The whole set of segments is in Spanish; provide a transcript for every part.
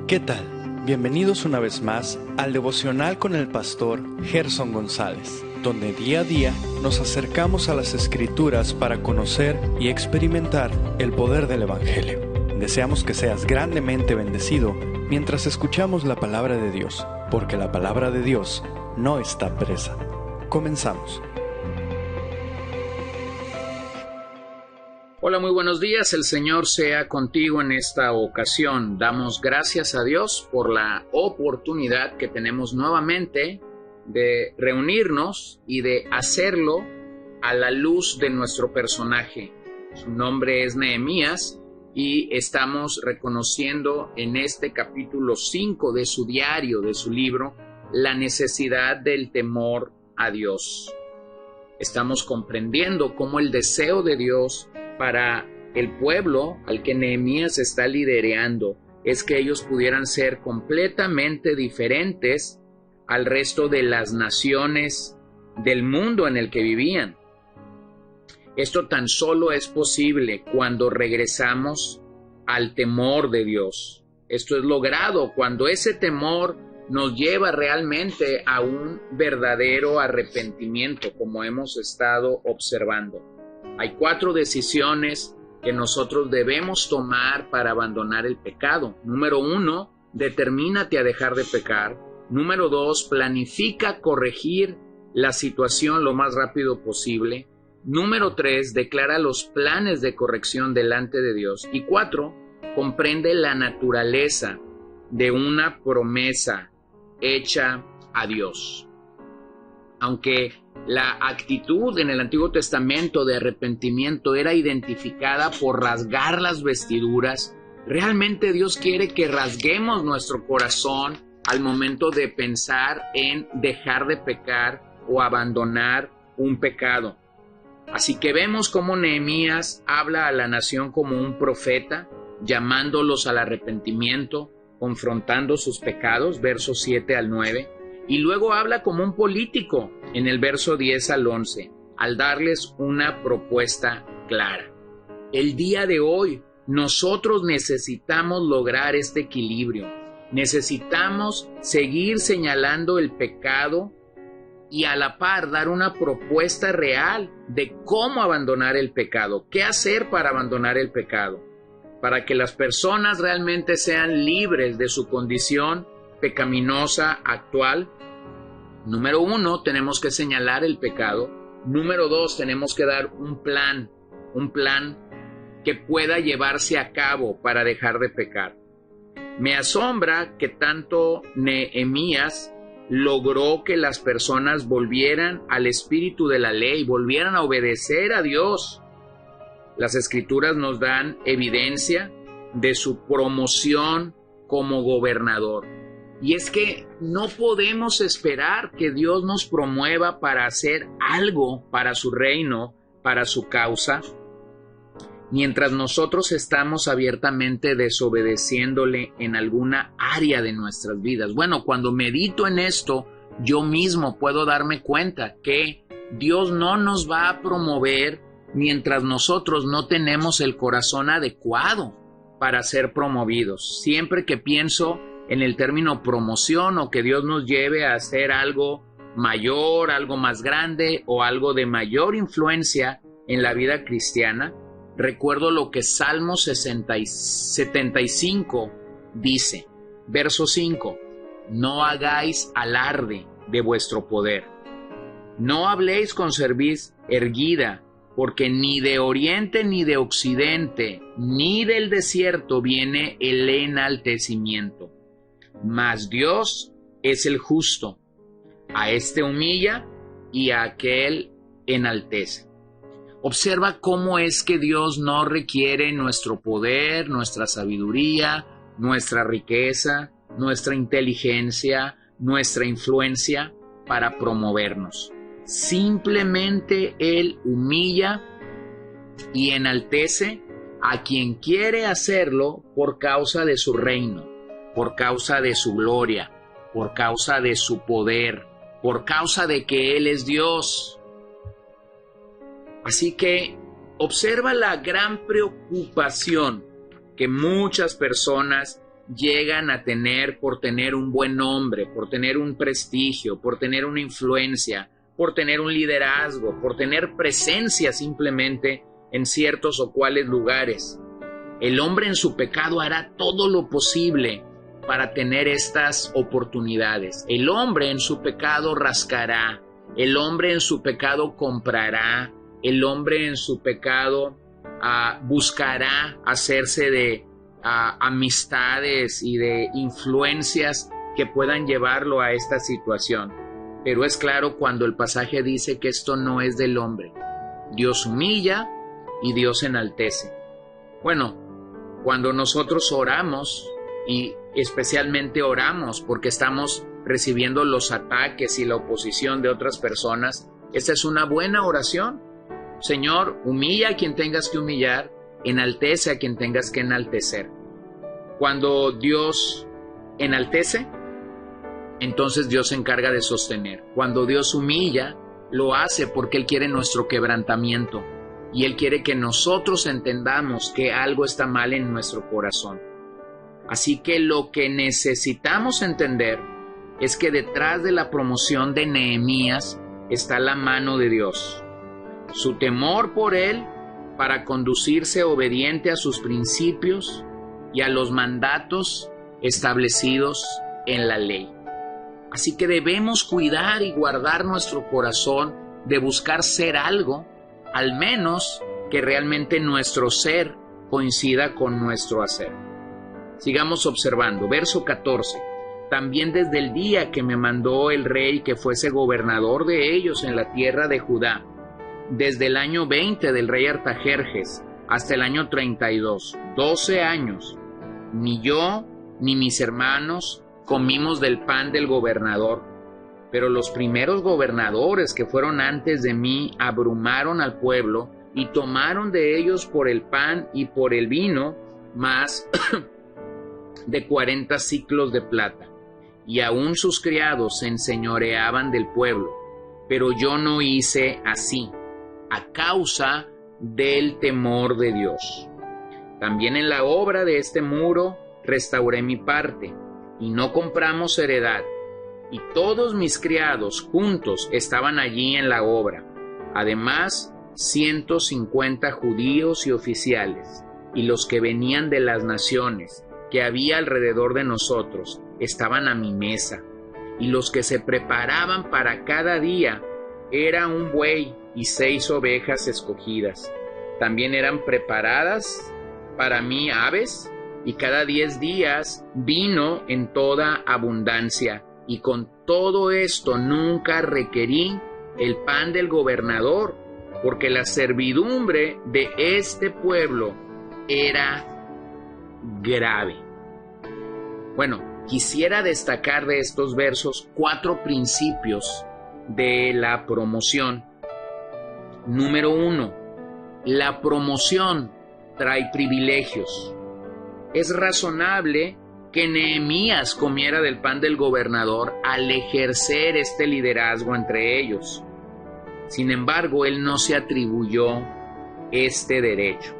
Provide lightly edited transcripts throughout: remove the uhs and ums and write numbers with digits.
¿Qué tal? Bienvenidos una vez más al devocional con el pastor Gerson González, donde día a día nos acercamos a las Escrituras para conocer y experimentar el poder del Evangelio. Deseamos que seas grandemente bendecido mientras escuchamos la palabra de Dios, porque la palabra de Dios no está presa. Comenzamos. Hola, muy buenos días. El Señor sea contigo en esta ocasión. Damos gracias a Dios por la oportunidad que tenemos nuevamente de reunirnos y de hacerlo a la luz de nuestro personaje. Su nombre es Nehemías y estamos reconociendo en este capítulo 5 de su diario, de su libro, la necesidad del temor a Dios. Estamos comprendiendo cómo el deseo de Dios para el pueblo al que Nehemías está liderando es que ellos pudieran ser completamente diferentes al resto de las naciones del mundo en el que vivían. Esto tan solo es posible cuando regresamos al temor de Dios. Esto es logrado cuando ese temor nos lleva realmente a un verdadero arrepentimiento, como hemos estado observando. Hay 4 decisiones que nosotros debemos tomar para abandonar el pecado. Número 1, determínate a dejar de pecar. Número 2, planifica corregir la situación lo más rápido posible. Número 3, declara los planes de corrección delante de Dios. Y 4, comprende la naturaleza de una promesa hecha a Dios. Aunque la actitud en el Antiguo Testamento de arrepentimiento era identificada por rasgar las vestiduras, realmente Dios quiere que rasguemos nuestro corazón al momento de pensar en dejar de pecar o abandonar un pecado. Así que vemos cómo Nehemías habla a la nación como un profeta, llamándolos al arrepentimiento, confrontando sus pecados, versos 7 al 9. Y luego habla como un político en el verso 10 al 11, al darles una propuesta clara. El día de hoy nosotros necesitamos lograr este equilibrio. Necesitamos seguir señalando el pecado y a la par dar una propuesta real de cómo abandonar el pecado, qué hacer para abandonar el pecado, para que las personas realmente sean libres de su condición pecaminosa actual. Número 1, tenemos que señalar el pecado. Número 2, tenemos que dar un plan que pueda llevarse a cabo para dejar de pecar. Me asombra que tanto Nehemías logró que las personas volvieran al espíritu de la ley, volvieran a obedecer a Dios. Las Escrituras nos dan evidencia de su promoción como gobernador. Y es que no podemos esperar que Dios nos promueva para hacer algo para su reino, para su causa, mientras nosotros estamos abiertamente desobedeciéndole en alguna área de nuestras vidas. Bueno, cuando medito en esto, yo mismo puedo darme cuenta que Dios no nos va a promover mientras nosotros no tenemos el corazón adecuado para ser promovidos. Siempre que pienso en el término promoción o que Dios nos lleve a hacer algo mayor, algo más grande o algo de mayor influencia en la vida cristiana, recuerdo lo que Salmo 75 dice, verso 5, no hagáis alarde de vuestro poder, no habléis con cerviz erguida, porque ni de oriente ni de occidente ni del desierto viene el enaltecimiento. Mas Dios es el justo, a este humilla y a aquel enaltece. Observa cómo es que Dios no requiere nuestro poder, nuestra sabiduría, nuestra riqueza, nuestra inteligencia, nuestra influencia para promovernos. Simplemente Él humilla y enaltece a quien quiere hacerlo por causa de su reino, por causa de su gloria, por causa de su poder, por causa de que Él es Dios. Así que observa la gran preocupación que muchas personas llegan a tener por tener un buen nombre, por tener un prestigio, por tener una influencia, por tener un liderazgo, por tener presencia simplemente en ciertos o cuales lugares. El hombre en su pecado hará todo lo posible para tener estas oportunidades. El hombre en su pecado rascará, el hombre en su pecado comprará, el hombre en su pecado buscará hacerse de amistades y de influencias que puedan llevarlo a esta situación. Pero es claro cuando el pasaje dice que esto no es del hombre. Dios humilla y Dios enaltece. Bueno, cuando nosotros oramos, y especialmente oramos porque estamos recibiendo los ataques y la oposición de otras personas, esta es una buena oración. Señor, humilla a quien tengas que humillar, enaltece a quien tengas que enaltecer. Cuando Dios enaltece, entonces Dios se encarga de sostener. Cuando Dios humilla, lo hace porque Él quiere nuestro quebrantamiento y Él quiere que nosotros entendamos que algo está mal en nuestro corazón. Así que lo que necesitamos entender es que detrás de la promoción de Nehemías está la mano de Dios, su temor por Él para conducirse obediente a sus principios y a los mandatos establecidos en la ley. Así que debemos cuidar y guardar nuestro corazón de buscar ser algo, al menos que realmente nuestro ser coincida con nuestro hacer. Sigamos observando. Verso 14. También desde el día que me mandó el rey que fuese gobernador de ellos en la tierra de Judá, desde el año 20 del rey Artajerjes hasta el año 32, 12 años, ni yo ni mis hermanos comimos del pan del gobernador, pero los primeros gobernadores que fueron antes de mí abrumaron al pueblo y tomaron de ellos por el pan y por el vino más de 40 siclos de plata, y aún sus criados se enseñoreaban del pueblo, pero yo no hice así, a causa del temor de Dios. También en la obra de este muro restauré mi parte, y no compramos heredad, y todos mis criados juntos estaban allí en la obra, además 150 judíos y oficiales, y los que venían de las naciones que había alrededor de nosotros estaban a mi mesa, y los que se preparaban para cada día era un buey y 6 ovejas escogidas. También eran preparadas para mí aves, y cada 10 días vino en toda abundancia, y con todo esto nunca requerí el pan del gobernador, porque la servidumbre de este pueblo era grave. Bueno, quisiera destacar de estos versos 4 principios de la promoción. Número 1, la promoción trae privilegios. Es razonable que Nehemías comiera del pan del gobernador al ejercer este liderazgo entre ellos. Sin embargo, él no se atribuyó este derecho.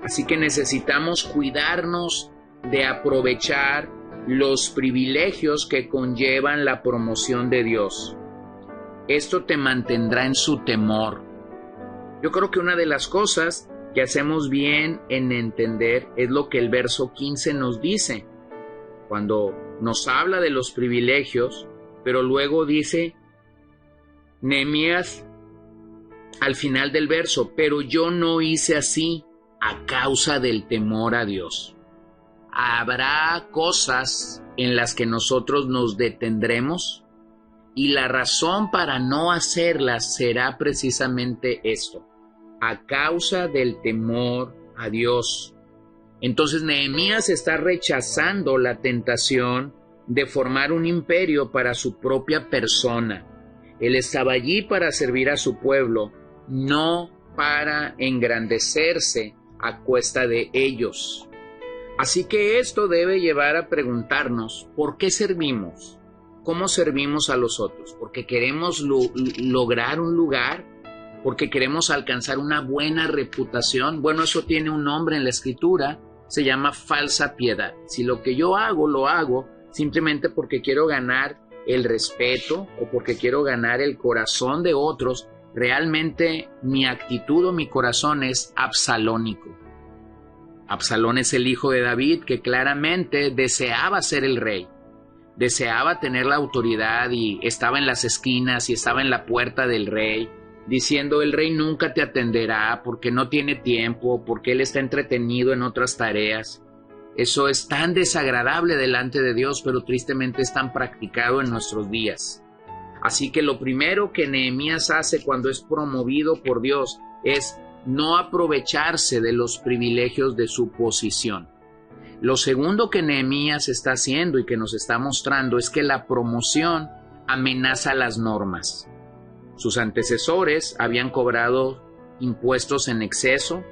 Así que necesitamos cuidarnos de aprovechar los privilegios que conllevan la promoción de Dios. Esto te mantendrá en su temor. Yo creo que una de las cosas que hacemos bien en entender es lo que el verso 15 nos dice, cuando nos habla de los privilegios, pero luego dice Nehemías al final del verso, pero yo no hice así a causa del temor a Dios. Habrá cosas en las que nosotros nos detendremos y la razón para no hacerlas será precisamente esto, a causa del temor a Dios. Entonces Nehemías está rechazando la tentación de formar un imperio para su propia persona. Él estaba allí para servir a su pueblo, no para engrandecerse a cuesta de ellos. Así que esto debe llevar a preguntarnos, ¿por qué servimos? ¿Cómo servimos a los otros? ¿Porque queremos lograr un lugar? ¿Porque queremos alcanzar una buena reputación? Bueno, eso tiene un nombre en la Escritura, se llama falsa piedad. Si lo que yo hago, lo hago simplemente porque quiero ganar el respeto o porque quiero ganar el corazón de otros, realmente mi actitud o mi corazón es absalónico. Absalón es el hijo de David que claramente deseaba ser el rey, deseaba tener la autoridad y estaba en las esquinas y estaba en la puerta del rey, diciendo: el rey nunca te atenderá porque no tiene tiempo, porque él está entretenido en otras tareas. Eso es tan desagradable delante de Dios, pero tristemente es tan practicado en nuestros días. Así que lo primero que Nehemías hace cuando es promovido por Dios es no aprovecharse de los privilegios de su posición. Lo segundo que Nehemías está haciendo y que nos está mostrando es que la promoción amenaza las normas. Sus antecesores habían cobrado impuestos en exceso,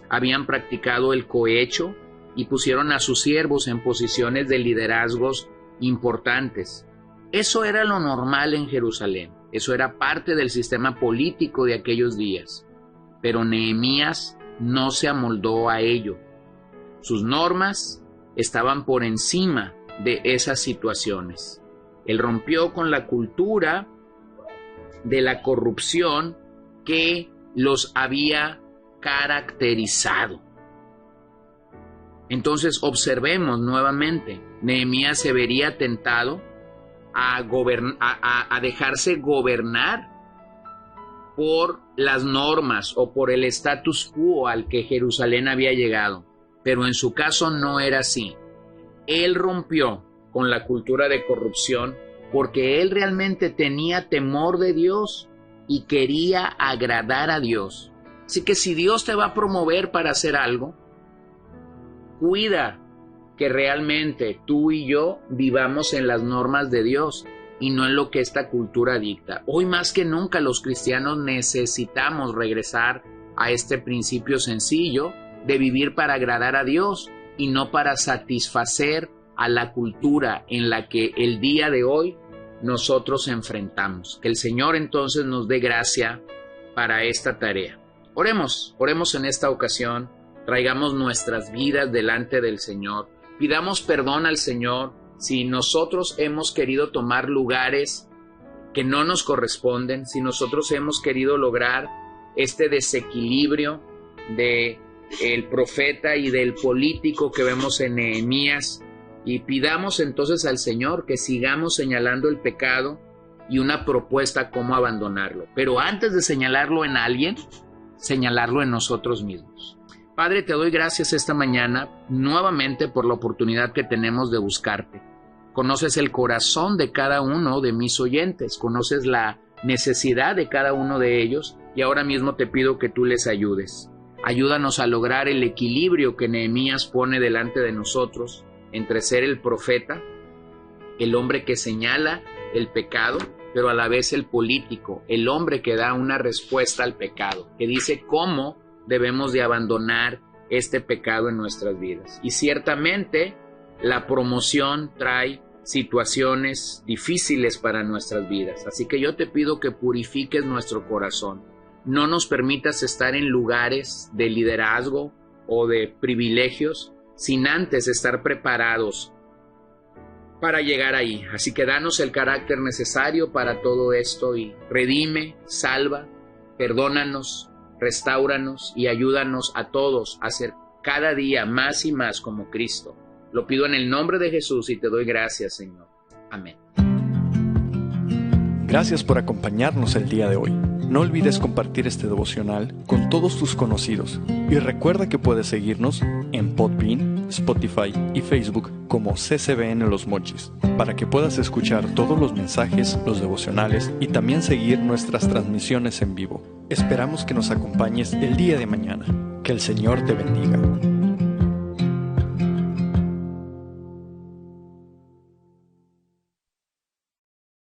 habían practicado el cohecho y pusieron a sus siervos en posiciones de liderazgos importantes. Eso era lo normal en Jerusalén, eso era parte del sistema político de aquellos días. Pero Nehemías no se amoldó a ello. Sus normas estaban por encima de esas situaciones. Él rompió con la cultura de la corrupción que los había caracterizado. Entonces observemos nuevamente, Nehemías se vería tentado a dejarse gobernar por las normas o por el status quo al que Jerusalén había llegado, pero en su caso no era así. Él rompió con la cultura de corrupción porque él realmente tenía temor de Dios y quería agradar a Dios. Así que si Dios te va a promover para hacer algo, cuida que realmente tú y yo vivamos en las normas de Dios y no en lo que esta cultura dicta. Hoy más que nunca los cristianos necesitamos regresar a este principio sencillo de vivir para agradar a Dios y no para satisfacer a la cultura en la que el día de hoy nosotros enfrentamos. Que el Señor entonces nos dé gracia para esta tarea. Oremos en esta ocasión, traigamos nuestras vidas delante del Señor, pidamos perdón al Señor si nosotros hemos querido tomar lugares que no nos corresponden, si nosotros hemos querido lograr este desequilibrio de el profeta y del político que vemos en Nehemías, y pidamos entonces al Señor que sigamos señalando el pecado y una propuesta cómo abandonarlo. Pero antes de señalarlo en alguien, señalarlo en nosotros mismos. Padre, te doy gracias esta mañana nuevamente por la oportunidad que tenemos de buscarte. Conoces el corazón de cada uno de mis oyentes, conoces la necesidad de cada uno de ellos y ahora mismo te pido que tú les ayudes. Ayúdanos a lograr el equilibrio que Nehemías pone delante de nosotros entre ser el profeta, el hombre que señala el pecado, pero a la vez el político, el hombre que da una respuesta al pecado, que dice cómo debemos de abandonar este pecado en nuestras vidas. Y ciertamente la promoción trae situaciones difíciles para nuestras vidas, así que yo te pido que purifiques nuestro corazón. No nos permitas estar en lugares de liderazgo o de privilegios sin antes estar preparados para llegar ahí. Así que danos el carácter necesario para todo esto y redime, salva, perdónanos, restáuranos y ayúdanos a todos a ser cada día más y más como Cristo. Lo pido en el nombre de Jesús y te doy gracias, Señor. Amén. Gracias por acompañarnos el día de hoy. No olvides compartir este devocional con todos tus conocidos y recuerda que puedes seguirnos en Podbean, Spotify y Facebook como CCBN Los Mochis para que puedas escuchar todos los mensajes, los devocionales y también seguir nuestras transmisiones en vivo. Esperamos que nos acompañes el día de mañana. Que el Señor te bendiga.